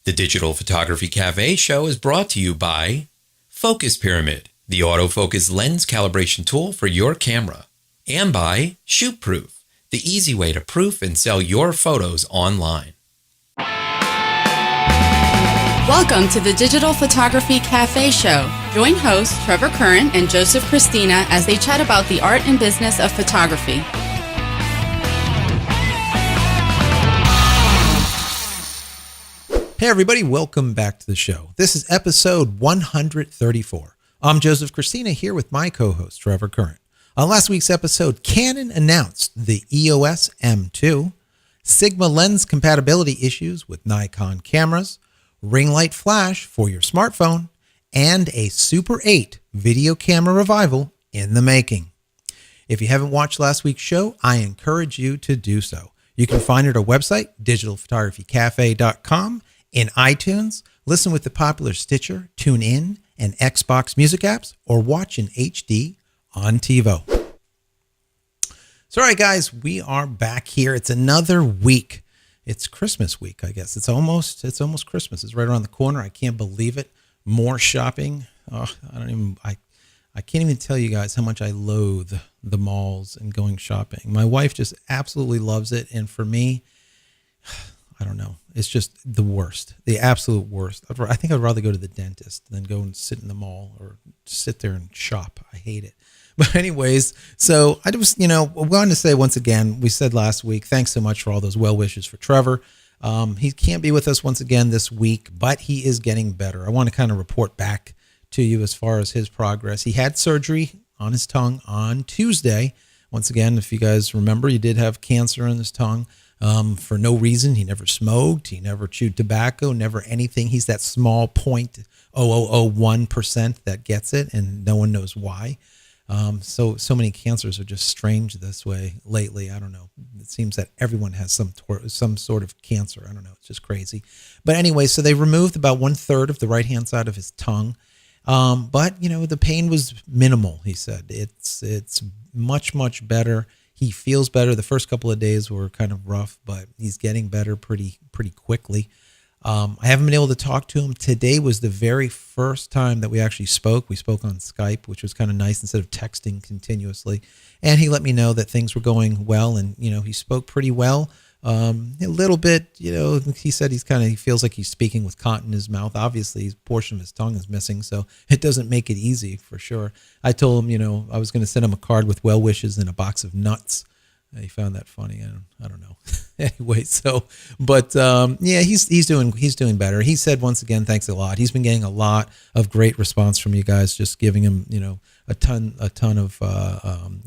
The Digital Photography Cafe show is brought to you by Focus Pyramid, the autofocus lens calibration tool for your camera, and by ShootProof, the easy way to proof and sell your photos online. Welcome to the Digital Photography Cafe show. Join hosts Trevor Curran and Joseph Christina as they chat about the art and business of photography. Hey everybody, welcome back to the show. This is episode 134. I'm Joseph Christina here with my co-host Trevor Curran. On last week's episode, Canon announced the EOS M2, Sigma lens compatibility issues with Nikon cameras, ring light flash for your smartphone, and a Super 8 video camera revival in the making. If you haven't watched last week's show, I encourage you to do so. You can find it at our website, digitalphotographycafe.com, in iTunes, listen with the popular Stitcher, TuneIn, and Xbox music apps, or watch in HD on TiVo. So, all right, guys, we are back here. It's another week. It's Christmas week, I guess. It's almost Christmas. It's right around the corner. I can't believe it. More shopping. Oh, I can't even tell you guys how much I loathe the malls and going shopping. My wife just absolutely loves it, and for me, I don't know. It's just the worst, the absolute worst. I think I'd rather go to the dentist than go and sit in the mall or sit there and shop. I hate it. But anyways, so I just, wanted to say once again, we said last week, thanks so much for all those well wishes for Trevor. He can't be with us once again this week, but he is getting better. I want to kind of report back to you as far as his progress. He had surgery on his tongue on Tuesday. Once again, if you guys remember, he did have cancer in his tongue. For no reason. He never smoked. He never chewed tobacco, never anything. He's that small 0.0001% that gets it, and no one knows why. So many cancers are just strange this way lately. I don't know. It seems that everyone has some sort of cancer. I don't know. It's just crazy. But anyway, so they removed about 1/3 of the right-hand side of his tongue. But the pain was minimal, he said. It's much, much better. He feels better. The first couple of days were kind of rough, but he's getting better pretty quickly. I haven't been able to talk to him. Today was the very first time that we actually spoke. We spoke on Skype, which was kind of nice instead of texting continuously. And he let me know that things were going well, and he spoke pretty well. A little bit, he said he feels like he's speaking with cotton in his mouth. Obviously, a portion of his tongue is missing, so it doesn't make it easy for sure. I told him, I was going to send him a card with well wishes and a box of nuts. He found that funny. I don't know. Anyway, he's doing better. He said once again, thanks a lot. He's been getting a lot of great response from you guys, just giving him, a ton of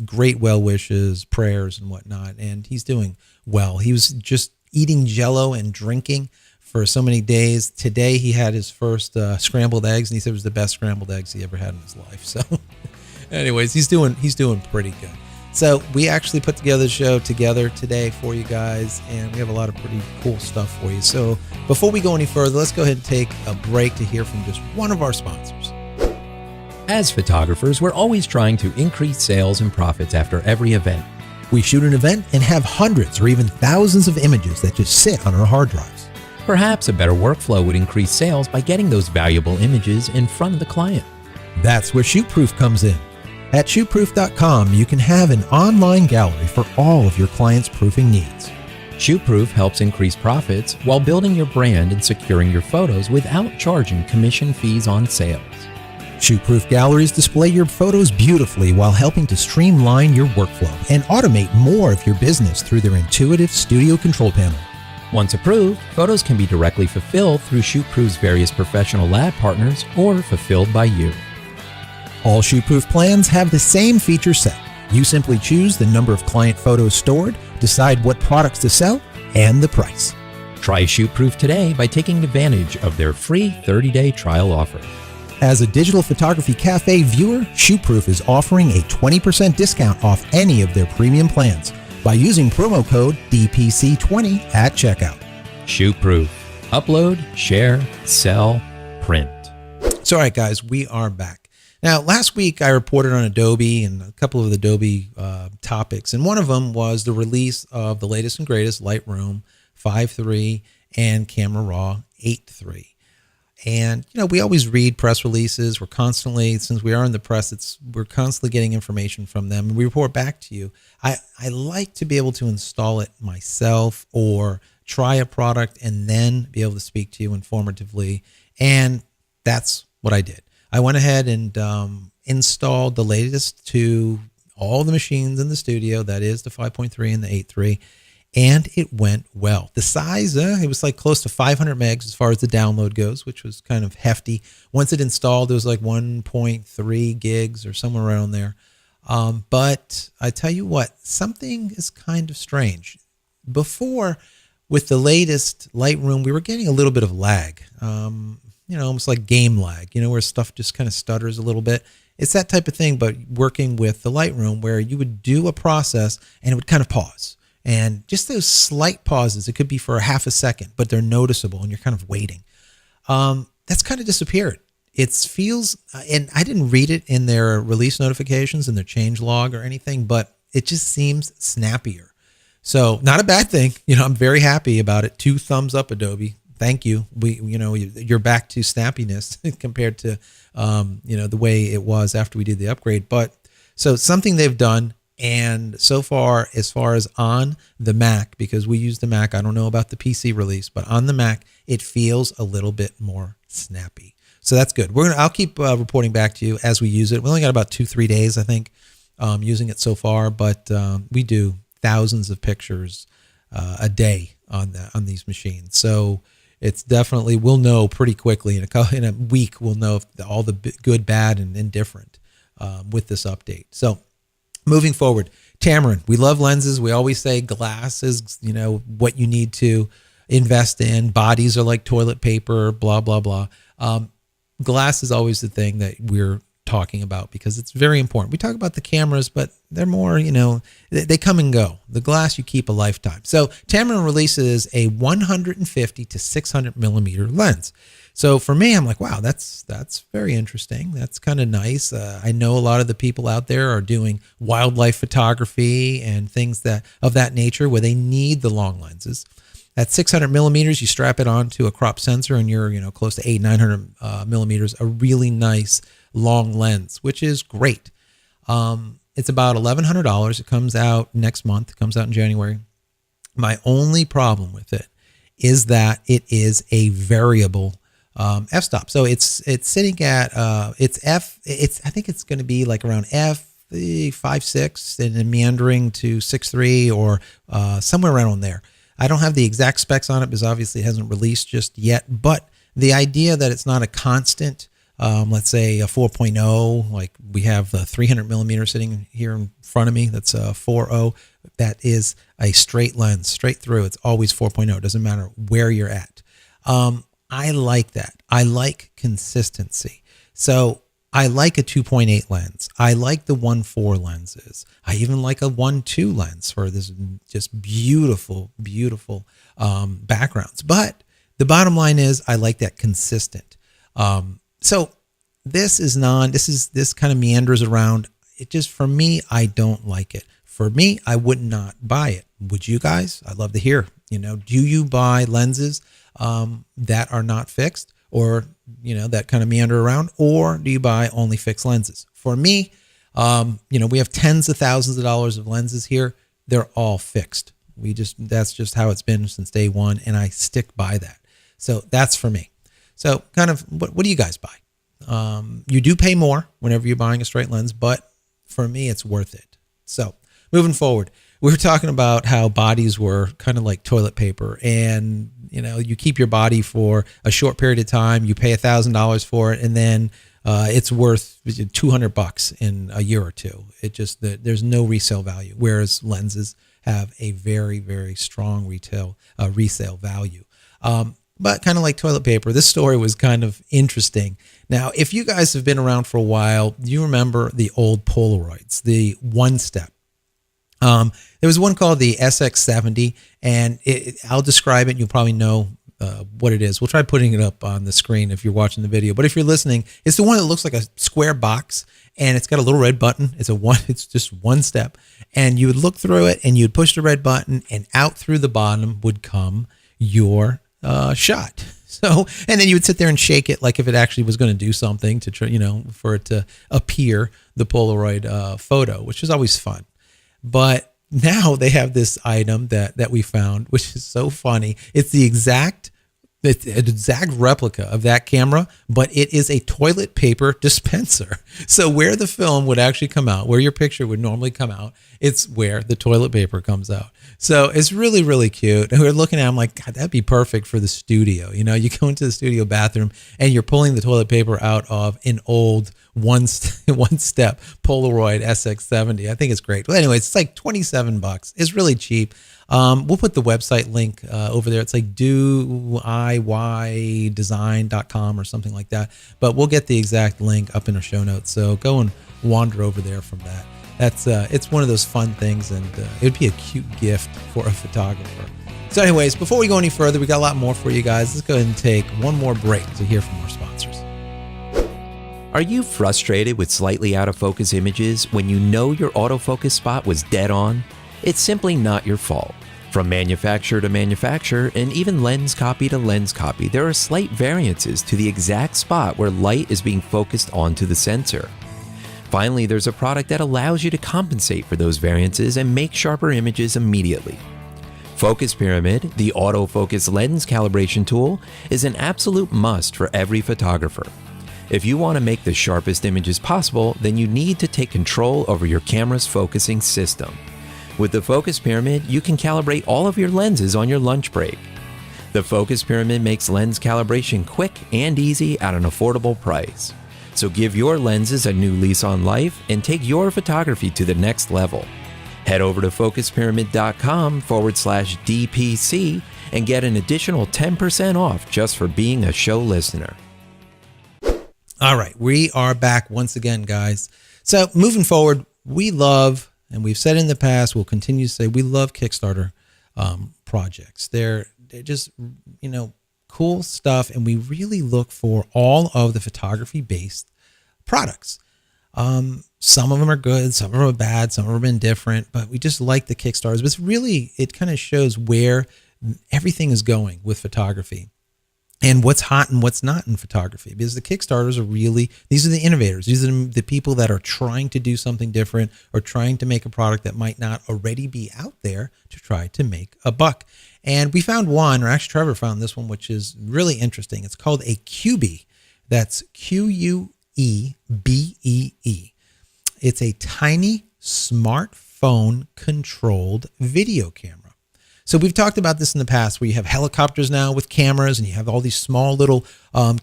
great well wishes, prayers, and whatnot. And he's doing well. He was just eating Jell-O and drinking for so many days. Today he had his first scrambled eggs, and he said it was the best scrambled eggs he ever had in his life. So, anyways, he's doing pretty good. So we actually put together the show together today for you guys, and we have a lot of pretty cool stuff for you. So before we go any further, let's go ahead and take a break to hear from just one of our sponsors. As photographers, we're always trying to increase sales and profits after every event. We shoot an event and have hundreds or even thousands of images that just sit on our hard drives. Perhaps a better workflow would increase sales by getting those valuable images in front of the client. That's where ShootProof comes in. At shootproof.com, you can have an online gallery for all of your clients' proofing needs. ShootProof helps increase profits while building your brand and securing your photos without charging commission fees on sales. ShootProof galleries display your photos beautifully while helping to streamline your workflow and automate more of your business through their intuitive studio control panel. Once approved, photos can be directly fulfilled through ShootProof's various professional lab partners or fulfilled by you. All ShootProof plans have the same feature set. You simply choose the number of client photos stored, decide what products to sell, and the price. Try ShootProof today by taking advantage of their free 30-day trial offer. As a Digital Photography Cafe viewer, ShootProof is offering a 20% discount off any of their premium plans by using promo code DPC20 at checkout. ShootProof. Upload, share, sell, print. So, all right, guys, we are back. Now, last week I reported on Adobe and a couple of the Adobe topics, and one of them was the release of the latest and greatest Lightroom 5.3 and Camera Raw 8.3. And, we always read press releases. We're constantly, since we are in the press, we're constantly getting information from them and we report back to you. I like to be able to install it myself or try a product and then be able to speak to you informatively. And that's what I did. I went ahead and installed the latest to all the machines in the studio. That is the 5.3 and the 8.3. And it went well. The size, it was like close to 500 megs as far as the download goes, which was kind of hefty. Once it installed, it was like 1.3 gigs or somewhere around there. But I tell you what, something is kind of strange. Before, with the latest Lightroom, we were getting a little bit of lag, almost like game lag, where stuff just kind of stutters a little bit. It's that type of thing, but working with the Lightroom where you would do a process and it would kind of pause. And just those slight pauses, it could be for a half a second, but they're noticeable and you're kind of waiting. That's kind of disappeared. It feels, and I didn't read it in their release notifications and their change log or anything, but it just seems snappier. So not a bad thing. I'm very happy about it. 2 thumbs up, Adobe. Thank you. You're back to snappiness compared to, the way it was after we did the upgrade. But so something they've done. And so far as on the Mac, because we use the Mac, I don't know about the PC release, but on the Mac, it feels a little bit more snappy. So that's good. I'll keep reporting back to you as we use it. We only got about 2-3 days, I think, using it so far, but we do thousands of pictures a day on these machines. So it's definitely, we'll know pretty quickly in a week. We'll know if all the good, bad, and indifferent with this update. So moving forward, Tamron, we love lenses. We always say glass is, what you need to invest in. Bodies are like toilet paper, blah, blah, blah. Glass is always the thing that we're talking about because it's very important. We talk about the cameras, but they're more, they come and go. The glass you keep a lifetime. So Tamron releases a 150 to 600 millimeter lens. So for me, I'm like, wow, that's very interesting. That's kind of nice. I know a lot of the people out there are doing wildlife photography and things of that nature where they need the long lenses. At 600 millimeters, you strap it onto a crop sensor and you're, close to 800-900 millimeters, a really nice long lens, which is great. It's about $1,100. It comes out next month. It comes out in January. My only problem with it is that it is a variable f-stop. So it's sitting at I think it's going to be like around f5.6 and then meandering to 6.3 or somewhere around there. I don't have the exact specs on it because obviously it hasn't released just yet, but the idea that it's not a constant, let's say a 4.0, like we have the 300 millimeter sitting here in front of me, that's a 4.0, that is a straight lens, straight through. It's always 4.0. It doesn't matter where you're at. I like that. I like consistency. So I like a 2.8 lens. I like the 1.4 lenses. I even like a 1.2 lens for this just beautiful, beautiful backgrounds. But the bottom line is I like that consistent. So this kind of meanders around. It just, for me, I don't like it. For me, I would not buy it. Would you guys? I'd love to hear. Do you buy lenses that are not fixed or, that kind of meander around, or do you buy only fixed lenses? For me, we have tens of thousands of dollars of lenses here. They're all fixed. That's just how it's been since day one. And I stick by that. So that's for me. So kind of, what do you guys buy? You do pay more whenever you're buying a straight lens, but for me, it's worth it. So moving forward, we were talking about how bodies were kind of like toilet paper, and you keep your body for a short period of time. You pay $1,000 for it, and then it's worth $200 in a year or two. There's no resale value, whereas lenses have a very, very strong resale value. But kind of like toilet paper, this story was kind of interesting. Now, if you guys have been around for a while, you remember the old Polaroids, the one-step. There was one called the SX70, and I'll describe it. You'll probably know what it is. We'll try putting it up on the screen if you're watching the video. But if you're listening, it's the one that looks like a square box, and it's got a little red button. It's just one step, and you would look through it, and you'd push the red button, and out through the bottom would come your shot. So, and then you would sit there and shake it like if it actually was going to do something to try, for it to appear the Polaroid photo, which is always fun. But now they have this item that we found, which is so funny. It's an exact replica of that camera, but it is a toilet paper dispenser. So where the film would actually come out, where your picture would normally come out, it's where the toilet paper comes out. So it's really, really cute. And we're looking at it, I'm like, God, that'd be perfect for the studio. You go into the studio bathroom and you're pulling the toilet paper out of an old one-step Polaroid SX70. I think it's great. Well, anyway, it's like $27. It's really cheap. We'll put the website link over there. It's like doiydesign.com or something like that. But we'll get the exact link up in our show notes. So go and wander over there from that. It's one of those fun things, and it would be a cute gift for a photographer. So anyways, before we go any further, we got a lot more for you guys. Let's go ahead and take one more break to hear from our sponsors. Are you frustrated with slightly out of focus images when you know your autofocus spot was dead on? It's simply not your fault. From manufacturer to manufacturer, and even lens copy to lens copy, there are slight variances to the exact spot where light is being focused onto the sensor. Finally, there's a product that allows you to compensate for those variances and make sharper images immediately. Focus Pyramid, the autofocus lens calibration tool, is an absolute must for every photographer. If you want to make the sharpest images possible, then you need to take control over your camera's focusing system. With the Focus Pyramid, you can calibrate all of your lenses on your lunch break. The Focus Pyramid makes lens calibration quick and easy at an affordable price. So give your lenses a new lease on life and take your photography to the next level. Head over to focuspyramid.com/DPC and get an additional 10% off just for being a show listener. All right, we are back once again, guys. So moving forward, we love, and we've said in the past, we'll continue to say, we love Kickstarter projects. They're just, cool stuff, and we really look for all of the photography-based products. Some of them are good, some of them are bad, some of them are indifferent, but we just like the Kickstarters. But it's really, it kind of shows where everything is going with photography and what's hot and what's not in photography, because the Kickstarters are really, these are the innovators. These are the people that are trying to do something different or trying to make a product that might not already be out there to try to make a buck. And we found one, or actually Trevor found this one, which is really interesting. It's called a Quebee. That's Quebee. It's a tiny smartphone controlled video camera. So we've talked about this in the past, where you have helicopters now with cameras, and you have all these small little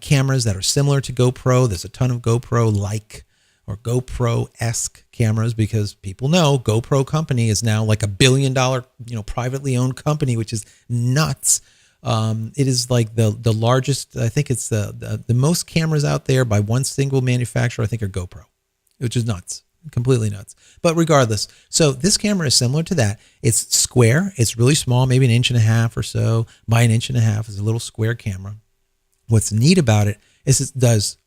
cameras that are similar to GoPro. There's a ton of GoPro-like or GoPro-esque cameras, because people know GoPro company is now like $1 billion, privately owned company, which is nuts. It is like the largest. I think it's the most cameras out there by one single manufacturer, I think, are GoPro, which is nuts. Completely nuts. But regardless, so this camera is similar to that. It's square. It's really small, maybe 1.5 inches or so by 1.5 inches. It's a little square camera. What's neat about it is it does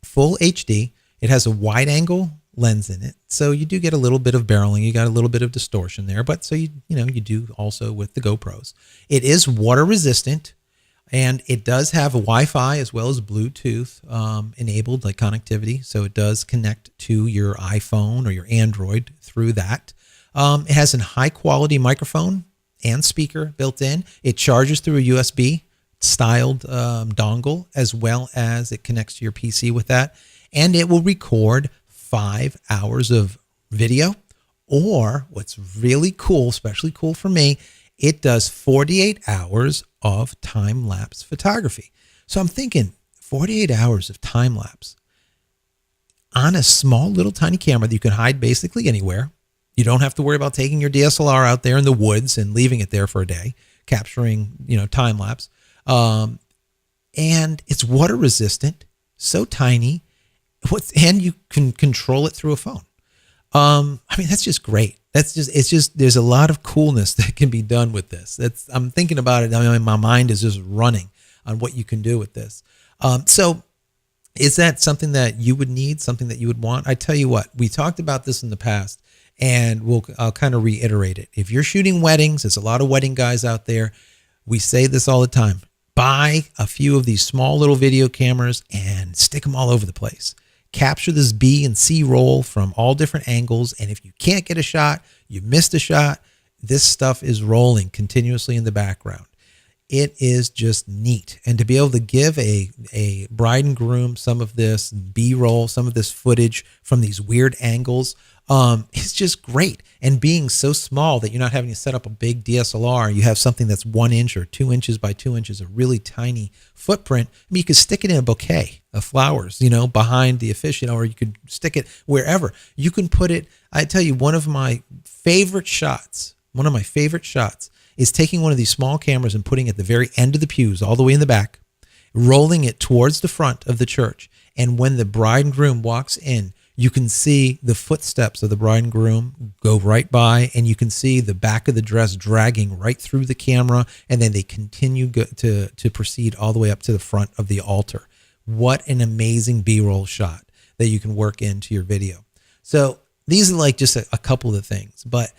full HD. It has a wide angle lens in it, so you do get a little bit of barreling. You got a little bit of distortion there, but so you do also with the GoPros. It is water resistant. And it does have a Wi-Fi as well as Bluetooth enabled, like connectivity. So it does connect to your iPhone or your Android through that. It has a high quality microphone and speaker built in. It charges through a USB styled dongle, as well as it connects to your PC with that. And it will record 5 hours of video, or what's really cool, especially cool for me, it does 48 hours of time-lapse photography. So I'm thinking 48 hours of time-lapse on a small little tiny camera that you can hide basically anywhere. You don't have to worry about taking your DSLR out there in the woods and leaving it there for a day, capturing, time-lapse. And it's water resistant, so tiny, and you can control it through a phone. That's just great. There's a lot of coolness that can be done with this. I'm thinking about it. My mind is just running on what you can do with this. So is that something that you would need, something that you would want? I tell you what, we talked about this in the past, and I'll kind of reiterate it. If you're shooting weddings, there's a lot of wedding guys out there. We say this all the time. buy a few of these small little video cameras and stick them all over the place. Capture this B and C roll from all different angles. And if you can't get a shot, you missed a shot, this stuff is rolling continuously in the background. It is just neat. And to be able to give a bride and groom some of this B-roll, some of this footage from these weird angles, it's just great. And being so small that you're not having to set up a big DSLR, you have something that's 1 inch or 2 inches by 2 inches, a really tiny footprint. I mean, you could stick it in a bouquet of flowers, behind the officiant, or you could stick it wherever. You can put it, I tell you, one of my favorite shots is taking one of these small cameras and putting it at the very end of the pews, all the way in the back, rolling it towards the front of the church. And when the bride and groom walks in, you can see the footsteps of the bride and groom go right by, and you can see the back of the dress dragging right through the camera, and then they continue to proceed all the way up to the front of the altar. What an amazing B-roll shot that you can work into your video. So these are like just a couple of the things, but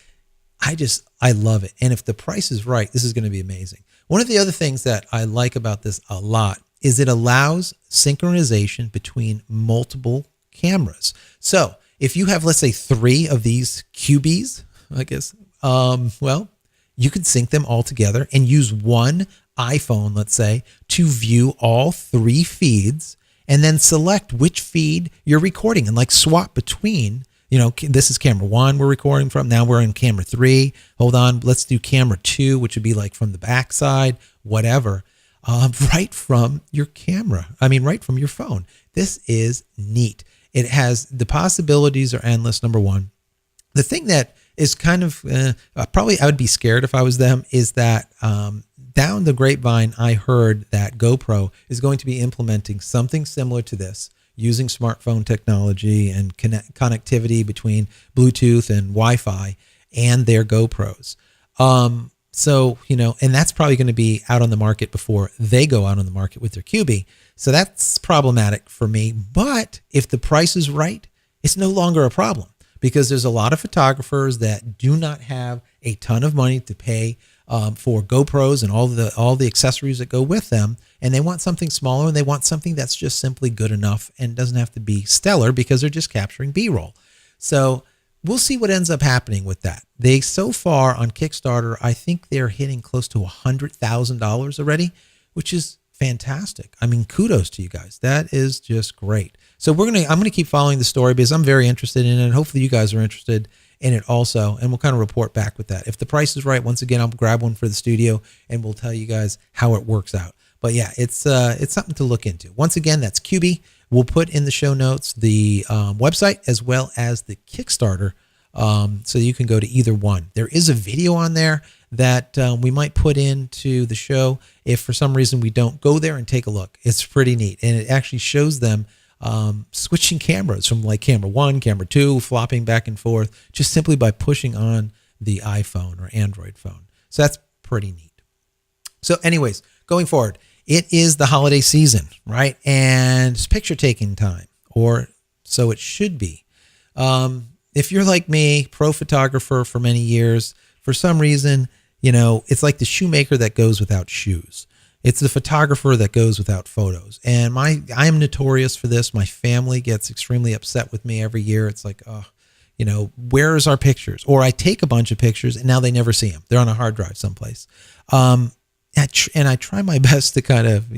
I love it. And if the price is right, this is going to be amazing. One of the other things that I like about this a lot is it allows synchronization between multiple cameras. So if you have, let's say, 3 of these Quebees, I guess, well, you could sync them all together and use one iPhone, let's say, to view all 3 feeds and then select which feed you're recording and like swap between. This is camera 1 we're recording from. Now we're in camera 3. Hold on. Let's do camera 2, which would be like from the back side, whatever, right from your camera. Right from your phone. This is neat. It has, the possibilities are endless, number one. The thing that is kind of, probably I would be scared if I was them, is that down the grapevine, I heard that GoPro is going to be implementing something similar to this, using smartphone technology and connectivity between Bluetooth and Wi-Fi and their GoPros. And that's probably going to be out on the market before they go out on the market with their Quebee. So that's problematic for me. But if the price is right, it's no longer a problem, because there's a lot of photographers that do not have a ton of money to pay for GoPros and all the accessories that go with them, and they want something smaller, and they want something that's just simply good enough and doesn't have to be stellar because they're just capturing B-roll. So we'll see what ends up happening with that. They, so far on Kickstarter, I think they're hitting close to $100,000 already, which is fantastic. Kudos to you guys. That is just great. So I'm going to keep following the story because I'm very interested in it, and hopefully you guys are interested in it also, and we'll kind of report back with that. If the price is right, once again, I'll grab one for the studio and we'll tell you guys how it works out. But yeah, it's something to look into. Once again, that's Quebee. We'll put in the show notes the website as well as the Kickstarter, so you can go to either one. There is a video on there that we might put into the show if for some reason we don't. Go there and take a look. It's pretty neat, and it actually shows them switching cameras from like camera 1, camera 2, flopping back and forth, just simply by pushing on the iPhone or Android phone. So that's pretty neat. So anyways, going forward, it is the holiday season, right? And it's picture taking time, or so it should be. If you're like me, pro photographer for many years, for some reason, it's like the shoemaker that goes without shoes. It's the photographer that goes without photos. And I am notorious for this. My family gets extremely upset with me every year. It's like, where's our pictures? Or I take a bunch of pictures and now they never see them. They're on a hard drive someplace. And I try my best to kind of,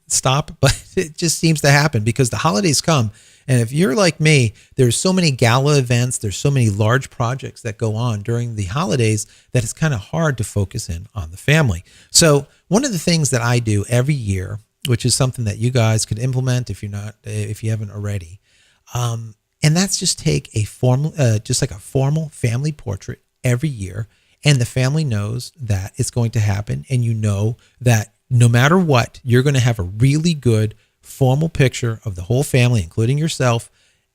stop, but it just seems to happen because the holidays come. And if you're like me, there's so many gala events, there's so many large projects that go on during the holidays that it's kind of hard to focus in on the family. So one of the things that I do every year, which is something that you guys could implement if you haven't already, and that's just take a formal, just like a formal family portrait every year, and the family knows that it's going to happen, and you know that no matter what, you're going to have a really good formal picture of the whole family, including yourself,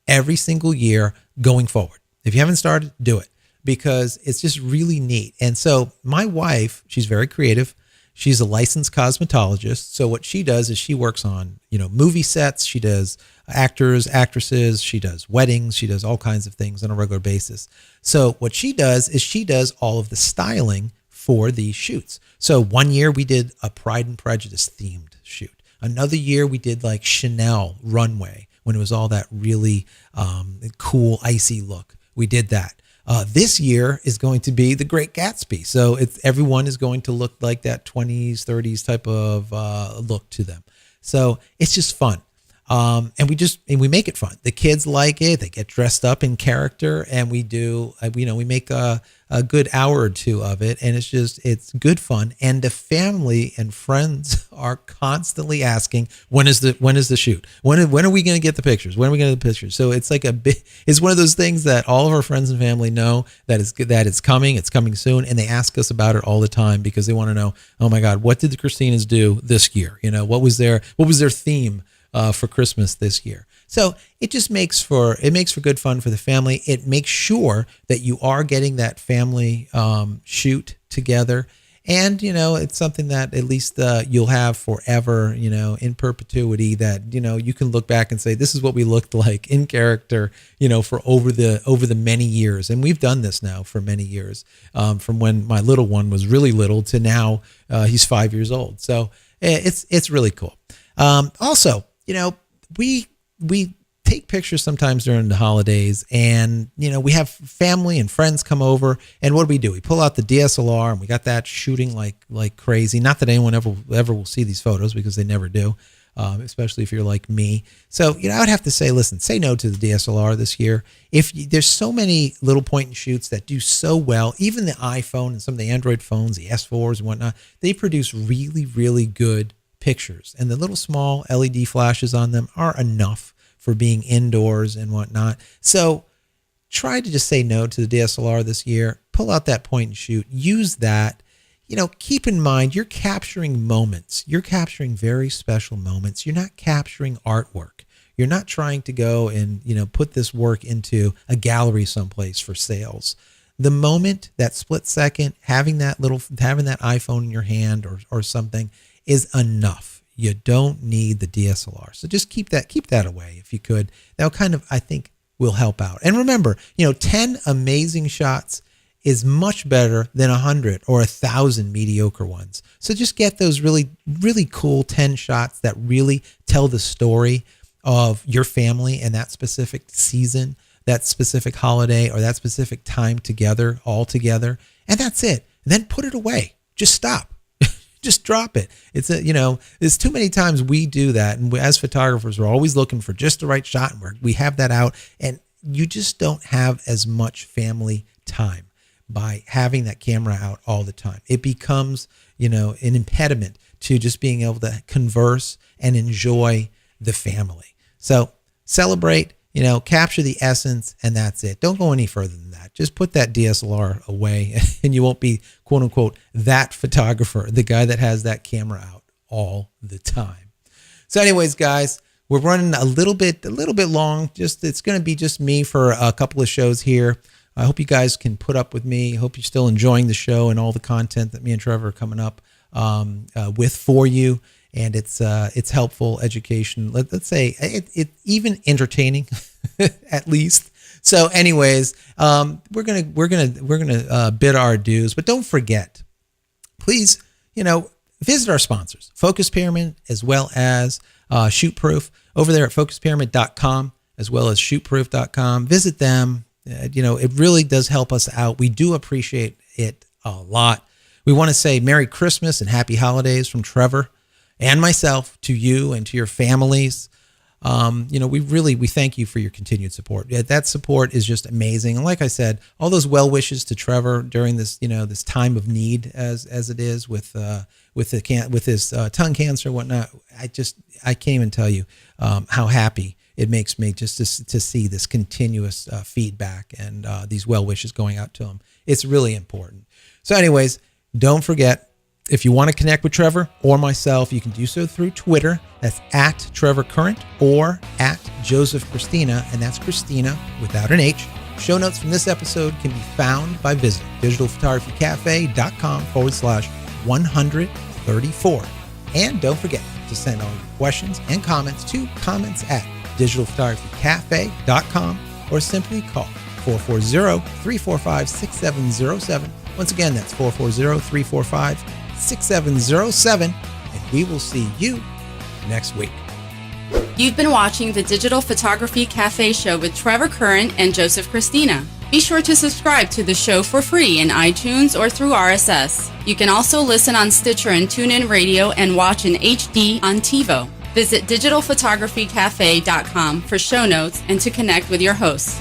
every single year going forward. If you haven't started, do it, because it's just really neat. And so my wife, she's very creative. She's a licensed cosmetologist. So what she does is she works on, movie sets. She does actors, actresses. She does weddings. She does all kinds of things on a regular basis. So what she does is she does all of the styling for these shoots. So one year we did a Pride and Prejudice themed shoot. Another year we did like Chanel runway when it was all that really cool icy look. We did that. This year is going to be the Great Gatsby. So everyone is going to look like that 20s, 30s type of look to them. So it's just fun. And we make it fun. The kids like it. They get dressed up in character, and we do, we make a good hour or two of it, and it's good fun. And the family and friends are constantly asking, when is the shoot? When are we going to get the pictures? When are we going to get the pictures? So it's like it's one of those things that all of our friends and family know that it's coming soon. And they ask us about it all the time because they want to know, oh my God, what did the Christinas do this year? What was their theme for Christmas this year? So it just makes for good fun for the family. It makes sure that you are getting that family shoot together, and it's something that at least you'll have forever, in perpetuity. That you can look back and say, this is what we looked like in character, for over the many years. And we've done this now for many years, from when my little one was really little to now he's 5 years old. So it's really cool. Also, we take pictures sometimes during the holidays, and we have family and friends come over, and what do? We pull out the DSLR, and we got that shooting like crazy. Not that anyone ever will see these photos, because they never do, especially if you're like me. So I would have to say, listen, say no to the DSLR this year. There's so many little point and shoots that do so well. Even the iPhone and some of the Android phones, the S4s and whatnot, they produce really, really good pictures, and the little small LED flashes on them are enough for being indoors and whatnot. So try to just say no to the DSLR this year. Pull out that point and shoot. Use that. Keep in mind, you're capturing moments. You're capturing very special moments. You're not capturing artwork. You're not trying to go and put this work into a gallery someplace for sales. The moment, that split second, having that iPhone in your hand or something is enough. You don't need the DSLR. So just keep that away if you could. That'll kind of, I think, will help out. And remember, 10 amazing shots is much better than 100 or 1,000 mediocre ones. So just get those really, really cool 10 shots that really tell the story of your family and that specific season, that specific holiday, or that specific time together, all together. And that's it. And then put it away. Just stop. Just drop it. There's too many times we do that. And as photographers, we're always looking for just the right shot, and we have that out. And you just don't have as much family time by having that camera out all the time. It becomes, an impediment to just being able to converse and enjoy the family. So celebrate, capture the essence, and that's it. Don't go any further than that. Just put that DSLR away, and you won't be, quote unquote, that photographer, the guy that has that camera out all the time. So anyways, guys, we're running a little bit long. It's going to be just me for a couple of shows here. I hope you guys can put up with me. I hope you're still enjoying the show and all the content that me and Trevor are coming up with for you. And it's helpful education. Let's say it even entertaining, at least. So, anyways, we're gonna bid our dues, but don't forget, please, visit our sponsors, Focus Pyramid, as well as Shootproof, over there at focuspyramid.com, as well as shootproof.com. Visit them. It really does help us out. We do appreciate it a lot. We want to say Merry Christmas and Happy Holidays from Trevor and myself to you and to your families. We thank you for your continued support. That support is just amazing. And like I said, all those well wishes to Trevor during this, this time of need as it is with his tongue cancer and whatnot. I can't even tell you how happy it makes me just to see this continuous feedback and these well wishes going out to him. It's really important. So anyways, don't forget, if you want to connect with Trevor or myself, you can do so through Twitter. That's at Trevor Current or at Joseph Christina, and that's Christina without an H. Show notes from this episode can be found by visiting digitalphotographycafe.com/134. And don't forget to send all your questions and comments to comments@digitalphotographycafe.com or simply call 440-345-6707 Once again, that's 440-345-6707, and we will see you next week. You've been watching the Digital Photography Cafe Show with Trevor Curran and Joseph Christina. Be sure to subscribe to the show for free in iTunes or through RSS. You can also listen on Stitcher and TuneIn Radio and watch in HD on TiVo. Visit digitalphotographycafe.com for show notes and to connect with your hosts.